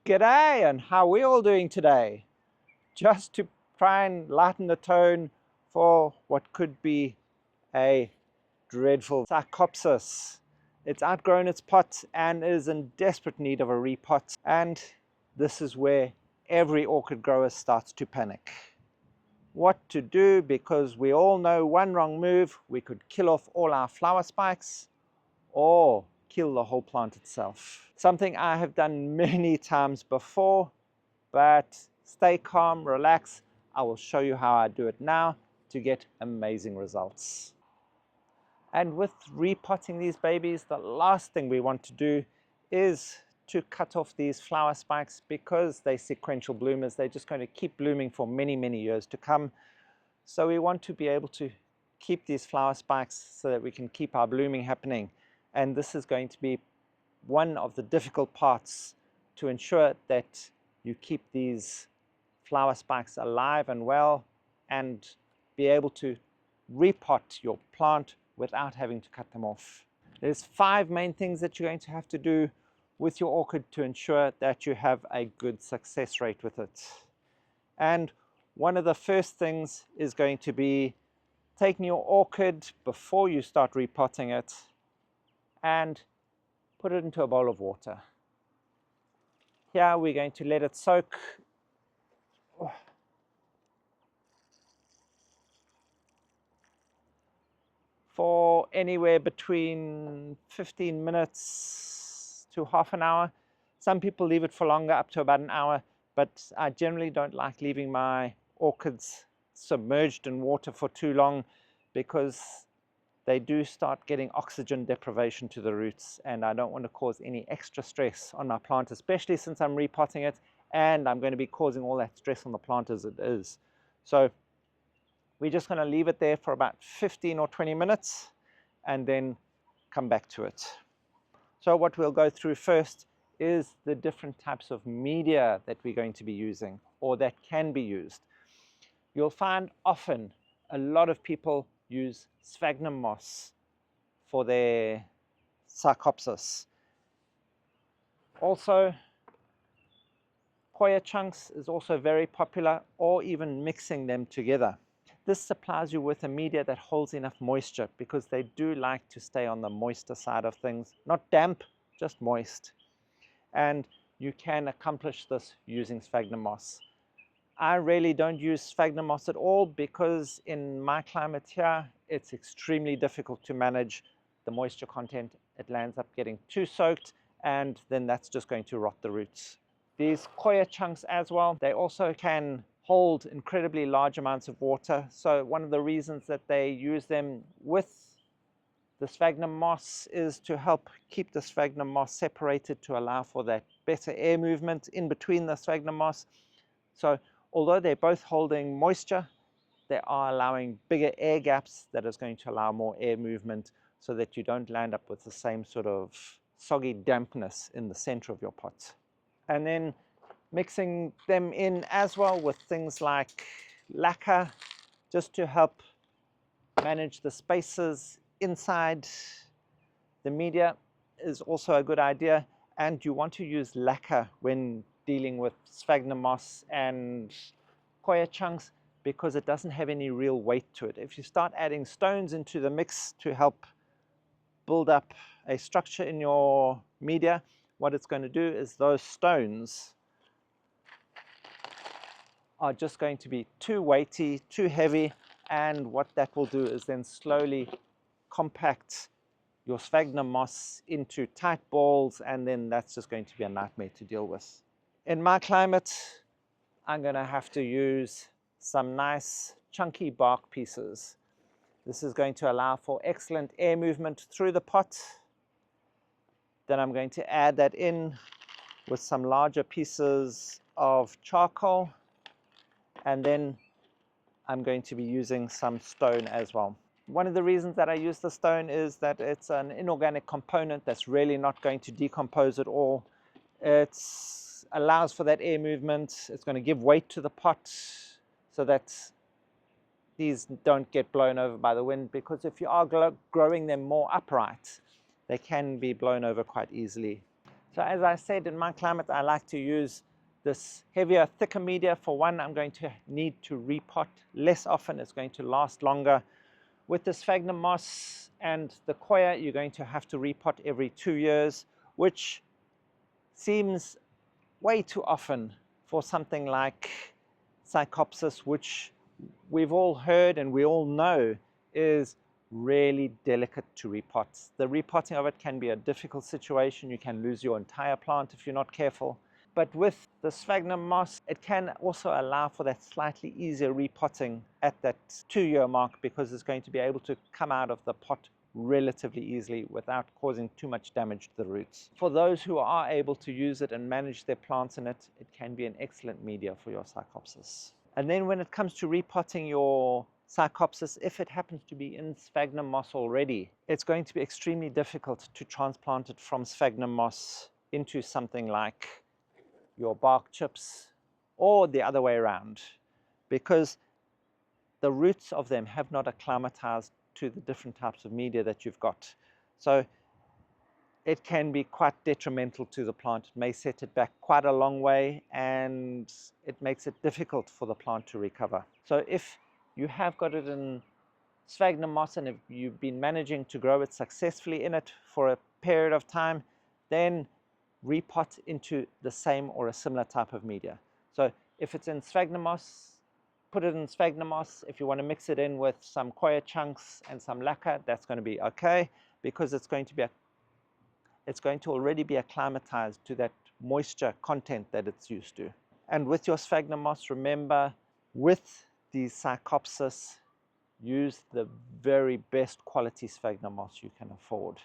G'day, and how are we all doing today? Just to try and lighten the tone for what could be a dreadful Psychopsis. It's outgrown its pot and is in desperate need of a repot, and this is where every orchid grower starts to panic. What to do, because we all know one wrong move, we could kill off all our flower spikes or kill the whole plant itself. Something I have done many times before, but stay calm, relax. I will show you how I do it now to get amazing results. And with repotting these babies, the last thing we want to do is to cut off these flower spikes, because they're sequential bloomers. They're just going to keep blooming for many, many years to come. So we want to be able to keep these flower spikes so that we can keep our blooming happening. And this is going to be one of the difficult parts to ensure that you keep these flower spikes alive and well and be able to repot your plant without having to cut them off. There's 5 main things that you're going to have to do with your orchid to ensure that you have a good success rate with it. And one of the first things is going to be taking your orchid before you start repotting it and put it into a bowl of water. Here we're going to let it soak for anywhere between 15 minutes to half an hour. Some people leave it for longer, up to about an hour, but I generally don't like leaving my orchids submerged in water for too long, because they do start getting oxygen deprivation to the roots, and I don't want to cause any extra stress on my plant, especially since I'm repotting it and I'm going to be causing all that stress on the plant as it is. So we're just going to leave it there for about 15 or 20 minutes and then come back to it. So what we'll go through first is the different types of media that we're going to be using, or that can be used. You'll find often a lot of people use sphagnum moss for their Psychopsis. Also, coir chunks is also very popular, or even mixing them together. This supplies you with a media that holds enough moisture, because they do like to stay on the moister side of things. Not damp, just moist. And you can accomplish this using sphagnum moss. I really don't use sphagnum moss at all, because in my climate here, it's extremely difficult to manage the moisture content. It lands up getting too soaked, and then that's just going to rot the roots. These coir chunks as well, they also can hold incredibly large amounts of water. So one of the reasons that they use them with the sphagnum moss is to help keep the sphagnum moss separated, to allow for that better air movement in between the sphagnum moss. So although they're both holding moisture, they are allowing bigger air gaps that is going to allow more air movement, so that you don't land up with the same sort of soggy dampness in the center of your pot. And then mixing them in as well with things like lacquer, just to help manage the spaces inside the media, is also a good idea. And you want to use lacquer when dealing with sphagnum moss and coir chunks, because it doesn't have any real weight to it. If you start adding stones into the mix to help build up a structure in your media, what it's going to do is those stones are just going to be too weighty, too heavy, and what that will do is then slowly compact your sphagnum moss into tight balls, and then that's just going to be a nightmare to deal with. In my climate, I'm going to have to use some nice chunky bark pieces. This is going to allow for excellent air movement through the pot. Then I'm going to add that in with some larger pieces of charcoal, and then I'm going to be using some stone as well. One of the reasons that I use the stone is that it's an inorganic component that's really not going to decompose at all. It allows for that air movement. It's going to give weight to the pot so that these don't get blown over by the wind, because if you are growing them more upright, they can be blown over quite easily. So as I said, in my climate, I like to use this heavier, thicker media. For one, I'm going to need to repot less often. It's going to last longer. With the sphagnum moss and the coir, you're going to have to repot every 2 years, which seems way too often for something like Psychopsis, which we've all heard and we all know is really delicate to repot. The repotting of it can be a difficult situation. You can lose your entire plant if you're not careful. But with the sphagnum moss, it can also allow for that slightly easier repotting at that 2-year mark, because it's going to be able to come out of the pot relatively easily without causing too much damage to the roots. For those who are able to use it and manage their plants in it, it can be an excellent media for your Psychopsis. And then when it comes to repotting your Psychopsis, if it happens to be in sphagnum moss already, it's going to be extremely difficult to transplant it from sphagnum moss into something like your bark chips, or the other way around, because the roots of them have not acclimatized to the different types of media that you've got. So it can be quite detrimental to the plant. It may set it back quite a long way, and it makes it difficult for the plant to recover. So if you have got it in sphagnum moss and if you've been managing to grow it successfully in it for a period of time, then repot into the same or a similar type of media. So if it's in sphagnum moss, put it in sphagnum moss. If you want to mix it in with some coir chunks and some lacquer, that's going to be okay, because it's going to already be acclimatized to that moisture content that it's used to. And with your sphagnum moss, remember, with the Psychopsis, use the very best quality sphagnum moss you can afford.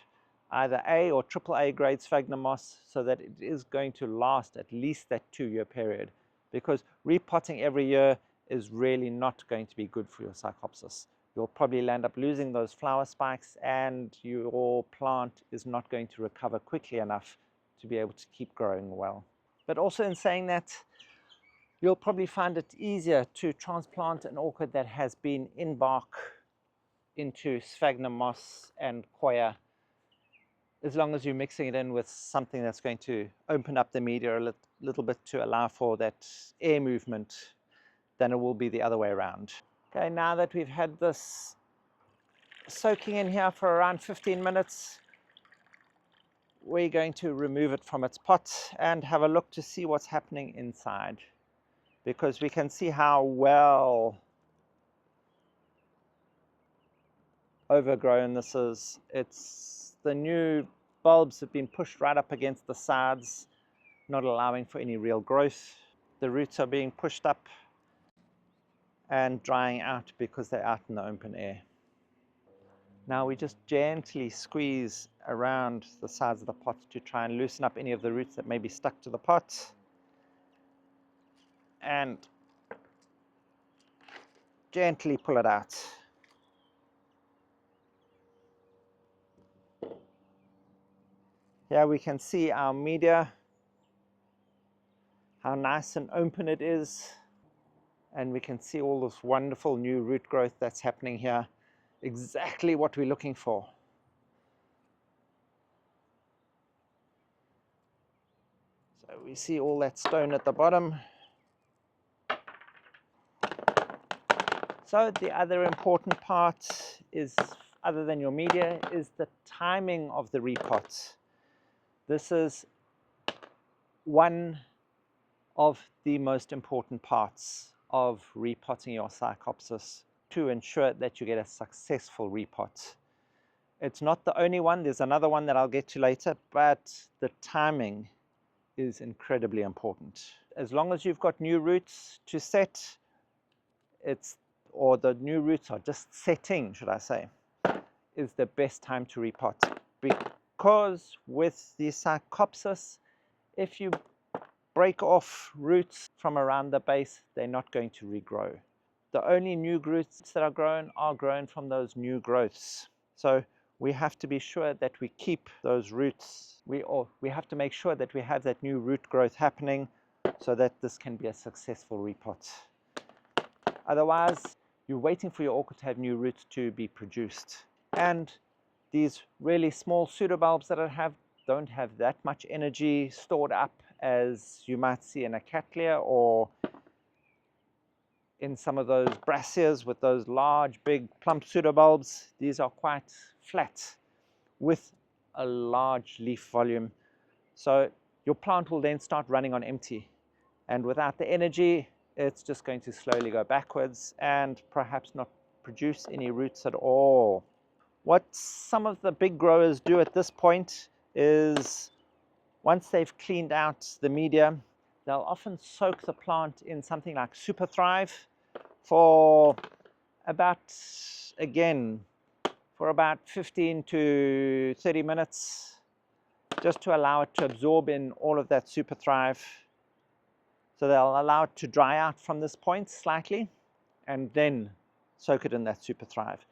Either A or AAA grade sphagnum moss, so that it is going to last at least that 2-year period, because repotting every year is really not going to be good for your Psychopsis. You'll probably end up losing those flower spikes, and your plant is not going to recover quickly enough to be able to keep growing well. But also, in saying that, you'll probably find it easier to transplant an orchid that has been in bark into sphagnum moss and coir, as long as you're mixing it in with something that's going to open up the media a little bit to allow for that air movement, than it will be the other way around. Okay, now that we've had this soaking in here for around 15 minutes, we're going to remove it from its pot and have a look to see what's happening inside, because we can see how well overgrown this is. The new bulbs have been pushed right up against the sides, not allowing for any real growth. The roots are being pushed up and drying out because they're out in the open air. Now we just gently squeeze around the sides of the pot to try and loosen up any of the roots that may be stuck to the pot, and gently pull it out. Here we can see our media, how nice and open it is, and we can see all this wonderful new root growth that's happening here. Exactly what we're looking for. So we see all that stone at the bottom. So the other important part is, other than your media, is the timing of the repot. This is one of the most important parts of repotting your Psychopsis to ensure that you get a successful repot. It's not the only one. There's another one that I'll get to later, but the timing is incredibly important. As long as you've got new roots to set, or the new roots are just setting, should I say, is the best time to repot. Because with the Psychopsis, if you break off roots from around the base, they're not going to regrow. The only new roots that are grown from those new growths. So we have to be sure that we keep those roots. We have to make sure that we have that new root growth happening, so that this can be a successful repot. Otherwise, you're waiting for your orchid to have new roots to be produced. And these really small pseudobulbs that I have, don't have that much energy stored up as you might see in a Cattleya or in some of those brassicas with those large big plump pseudobulbs. These are quite flat with a large leaf volume. So your plant will then start running on empty. And without the energy, it's just going to slowly go backwards and perhaps not produce any roots at all. What some of the big growers do at this point is, once they've cleaned out the media, they'll often soak the plant in something like Super Thrive for about, again, for about 15 to 30 minutes, just to allow it to absorb in all of that Super Thrive. So they'll allow it to dry out from this point slightly and then soak it in that Super Thrive.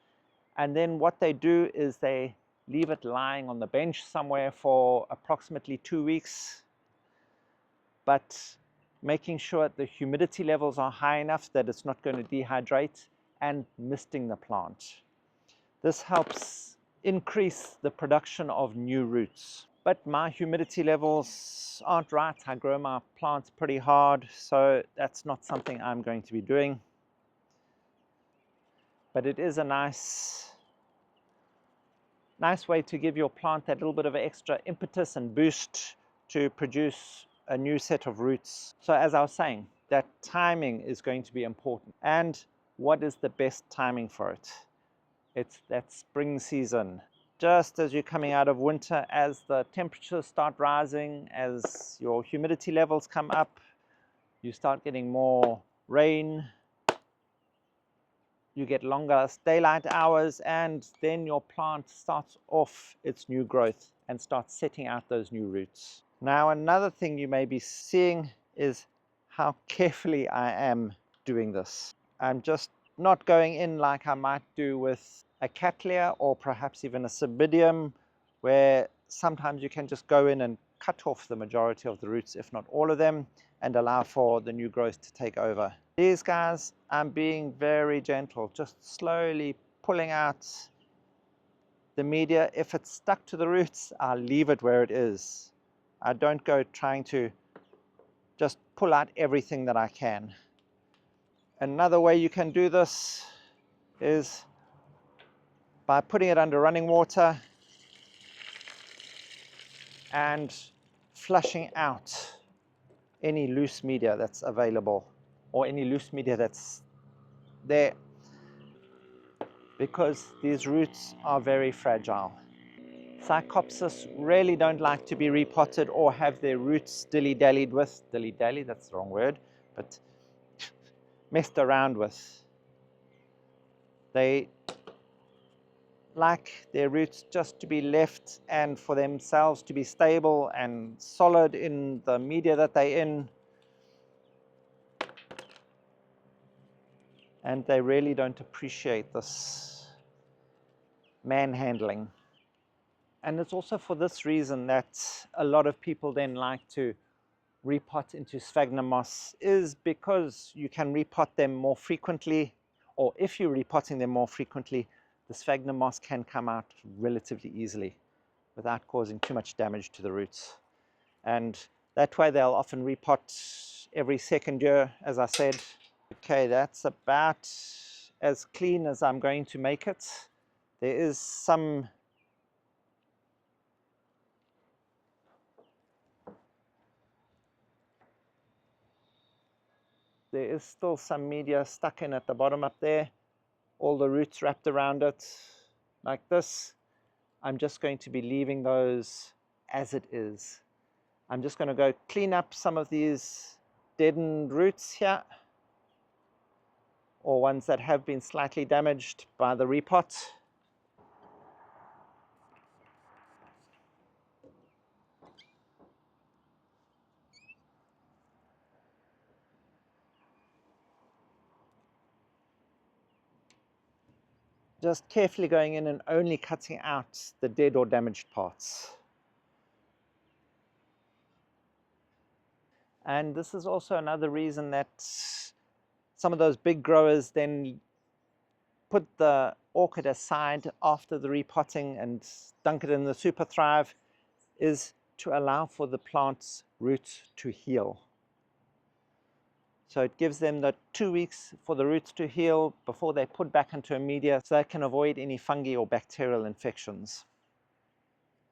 And then what they do is they leave it lying on the bench somewhere for approximately 2 weeks, but making sure the humidity levels are high enough that it's not going to dehydrate, and misting the plant. This helps increase the production of new roots. But my humidity levels aren't right. I grow my plants pretty hard, so that's not something I'm going to be doing. But it is a nice way to give your plant that little bit of extra impetus and boost to produce a new set of roots. So as I was saying, that timing is going to be important. And what is the best timing for it? It's that spring season. Just as you're coming out of winter, as the temperatures start rising, as your humidity levels come up, you start getting more rain, you get longer daylight hours, and then your plant starts off its new growth and starts setting out those new roots. Now, another thing you may be seeing is how carefully I am doing this. I'm just not going in like I might do with a Cattleya or perhaps even a Cymbidium, where sometimes you can just go in and cut off the majority of the roots, if not all of them, and allow for the new growth to take over. These guys, I'm being very gentle, just slowly pulling out the media. If it's stuck to the roots, I'll leave it where it is. I don't go trying to just pull out everything that I can. Another way you can do this is by putting it under running water and flushing out any loose media that's available, or any loose media that's there, because these roots are very fragile. Psychopsis really don't like to be repotted or have their roots dilly-dallied with. Dilly-dally, that's the wrong word, but messed around with. They like their roots just to be left and for themselves to be stable and solid in the media that they're in. And they really don't appreciate this manhandling. And it's also for this reason that a lot of people then like to repot into sphagnum moss, is because you can repot them more frequently, or if you're repotting them more frequently, the sphagnum moss can come out relatively easily without causing too much damage to the roots. And that way they'll often repot every second year, as I said. Okay, that's about as clean as I'm going to make it. There is some still some media stuck in at the bottom up there, all the roots wrapped around it like this. I'm just going to be leaving those as it is. I'm just going to go clean up some of these deadened roots here, or ones that have been slightly damaged by the repot. Just carefully going in and only cutting out the dead or damaged parts. And this is also another reason that some of those big growers then put the orchid aside after the repotting and dunk it in the Super Thrive, is to allow for the plant's roots to heal. So it gives them the 2 weeks for the roots to heal before they put back into a media, so they can avoid any fungi or bacterial infections.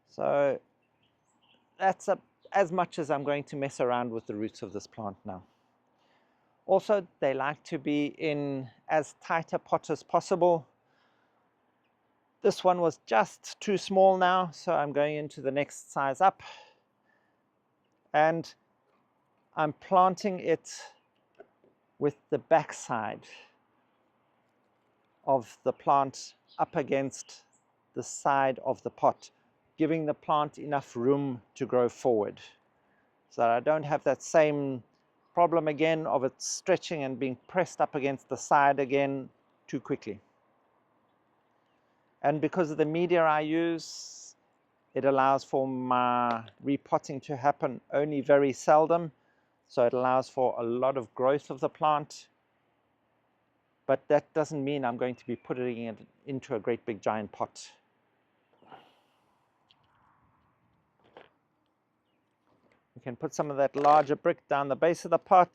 So that's as much as I'm going to mess around with the roots of this plant now. Also, they like to be in as tight a pot as possible. This one was just too small now, so I'm going into the next size up. And I'm planting it with the backside of the plant up against the side of the pot, giving the plant enough room to grow forward, so that I don't have that same problem again of it stretching and being pressed up against the side again too quickly. And because of the media I use, it allows for my repotting to happen only very seldom, so it allows for a lot of growth of the plant. But that doesn't mean I'm going to be putting it into a great big giant pot. You can put some of that larger brick down the base of the pot,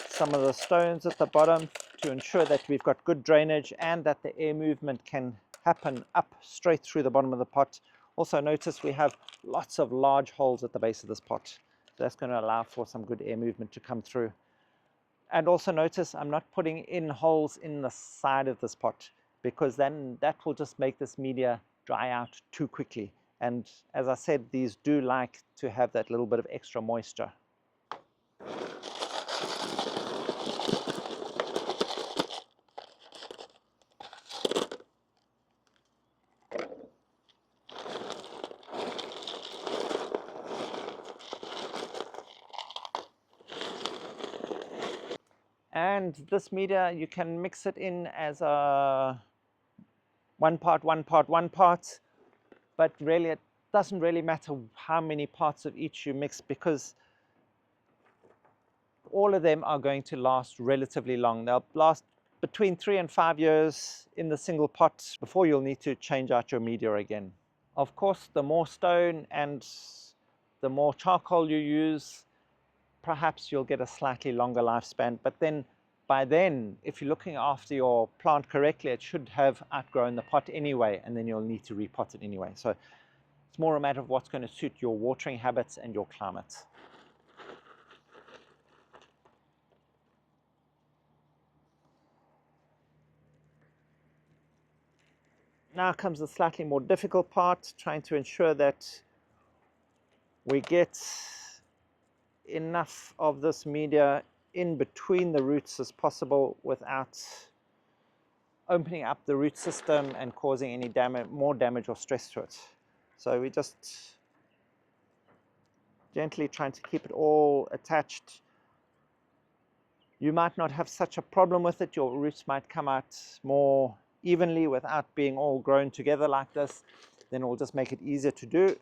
some of the stones at the bottom, to ensure that we've got good drainage and that the air movement can happen up straight through the bottom of the pot. Also notice we have lots of large holes at the base of this pot. So that's going to allow for some good air movement to come through. And also notice I'm not putting in holes in the side of this pot, because then that will just make this media dry out too quickly. And as I said, these do like to have that little bit of extra moisture. And this media, you can mix it in as a one part, but really it doesn't really matter how many parts of each you mix, because all of them are going to last relatively long. They'll last between 3 and 5 years in the single pot before you'll need to change out your media again. Of course, the more stone and the more charcoal you use, perhaps you'll get a slightly longer lifespan, but then by then, if you're looking after your plant correctly, it should have outgrown the pot anyway, and then you'll need to repot it anyway. So it's more a matter of what's going to suit your watering habits and your climate. Now comes the slightly more difficult part, trying to ensure that we get enough of this media in between the roots as possible without opening up the root system and causing any damage, more damage or stress to it. So we just gently trying to keep it all attached. You might not have such a problem with it. Your roots might come out more evenly without being all grown together like this. Then it will just make it easier to do.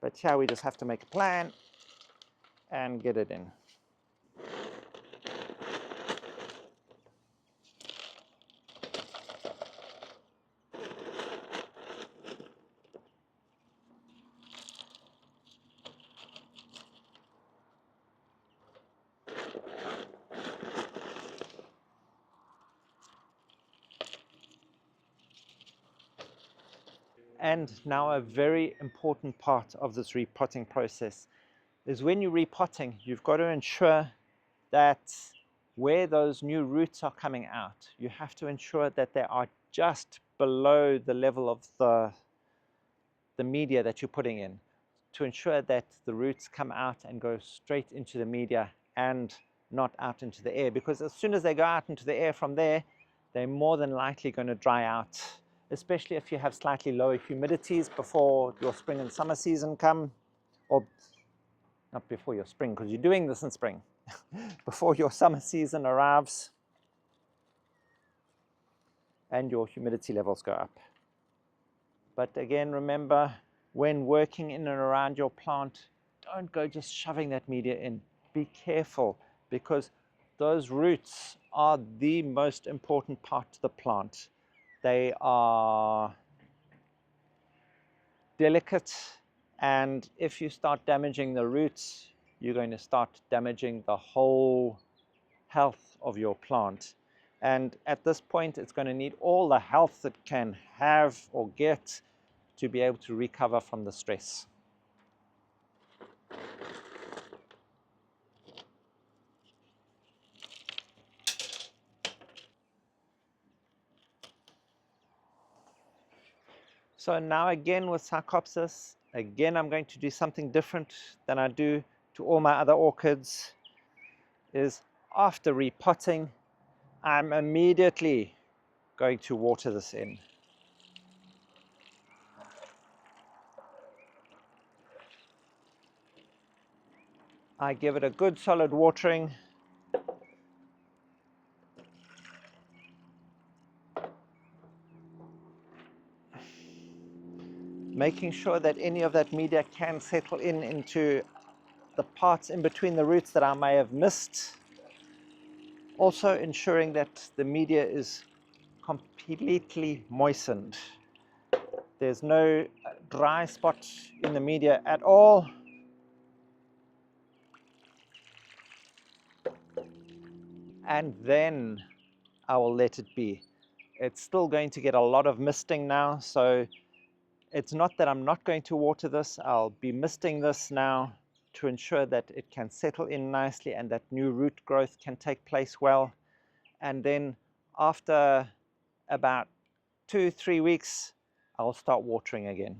But here we just have to make a plan and get it in. And now a very important part of this repotting process is when you're repotting, you've got to ensure that where those new roots are coming out, you have to ensure that they are just below the level of the media that you're putting in, to ensure that the roots come out and go straight into the media and not out into the air, because as soon as they go out into the air from there, they're more than likely going to dry out, especially if you have slightly lower humidities before your spring and summer season come, or not before your spring, because you're doing this in spring, before your summer season arrives and your humidity levels go up. But again, remember, when working in and around your plant, don't go just shoving that media in. Be careful, because those roots are the most important part to the plant. They are delicate, and if you start damaging the roots, you're going to start damaging the whole health of your plant. And at this point, it's going to need all the health it can have or get to be able to recover from the stress. So now again with Psychopsis, again I'm going to do something different than I do to all my other orchids, is after repotting, I'm immediately going to water this in. I give it a good solid watering. Making sure that any of that media can settle into the parts in between the roots that I may have missed. Also ensuring that the media is completely moistened. There's no dry spot in the media at all. And then I will let it be. It's still going to get a lot of misting now, so it's not that I'm not going to water this. I'll be misting this now to ensure that it can settle in nicely and that new root growth can take place well. And then after about 2-3 weeks, I'll start watering again.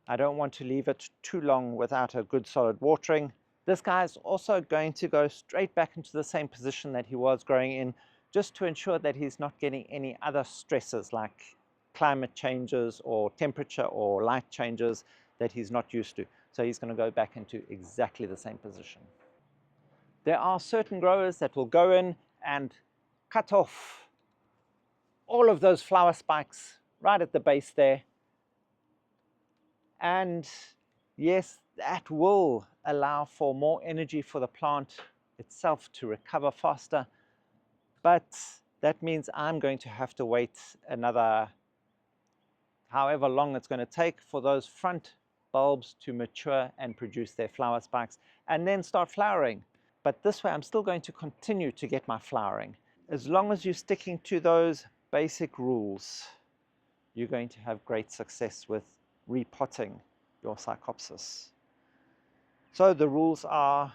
I don't want to leave it too long without a good solid watering. This guy is also going to go straight back into the same position that he was growing in, just to ensure that he's not getting any other stresses like climate changes or temperature or light changes that he's not used to. So he's going to go back into exactly the same position. There are certain growers that will go in and cut off all of those flower spikes right at the base there. And yes, that will allow for more energy for the plant itself to recover faster. But that means I'm going to have to wait another however long it's going to take for those front bulbs to mature and produce their flower spikes and then start flowering. But this way I'm still going to continue to get my flowering. As long as you're sticking to those basic rules, you're going to have great success with repotting your Psychopsis. So the rules are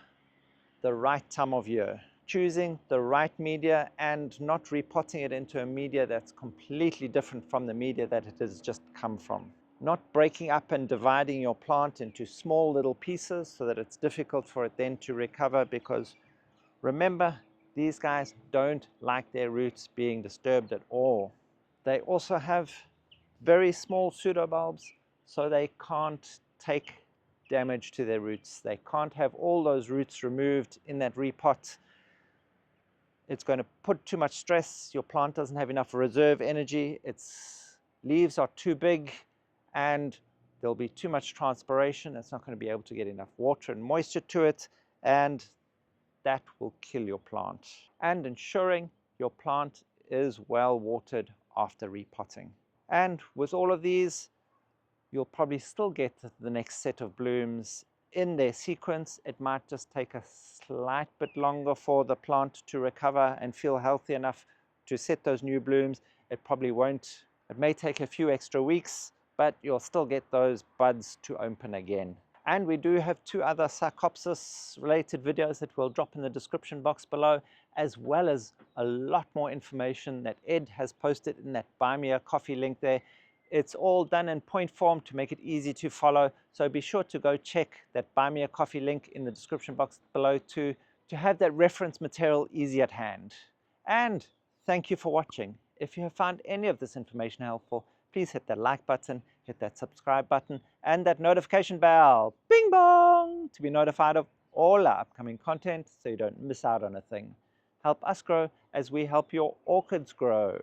the right time of year, choosing the right media and not repotting it into a media that's completely different from the media that it has just come from. Not breaking up and dividing your plant into small little pieces so that it's difficult for it then to recover, because remember, these guys don't like their roots being disturbed at all. They also have very small pseudobulbs, so they can't take damage to their roots. They can't have all those roots removed in that repot. It's going to put too much stress. Your plant doesn't have enough reserve energy. Its leaves are too big and there'll be too much transpiration. It's not going to be able to get enough water and moisture to it, and that will kill your plant. And ensuring your plant is well watered after repotting. And with all of these, you'll probably still get the next set of blooms in their sequence. It might just take a slight bit longer for the plant to recover and feel healthy enough to set those new blooms. It probably won't. It may take a few extra weeks, but you'll still get those buds to open again. And we do have 2 other Psychopsis related videos that we'll drop in the description box below, as well as a lot more information that Ed has posted in that Buy Me a Coffee link there. It's all done in point form to make it easy to follow, so be sure to go check that Buy Me a Coffee link in the description box below to have that reference material easy at hand. And thank you for watching. If you have found any of this information helpful, please hit that like button, hit that subscribe button, and that notification bell, bing bong, to be notified of all our upcoming content so you don't miss out on a thing. Help us grow as we help your orchids grow.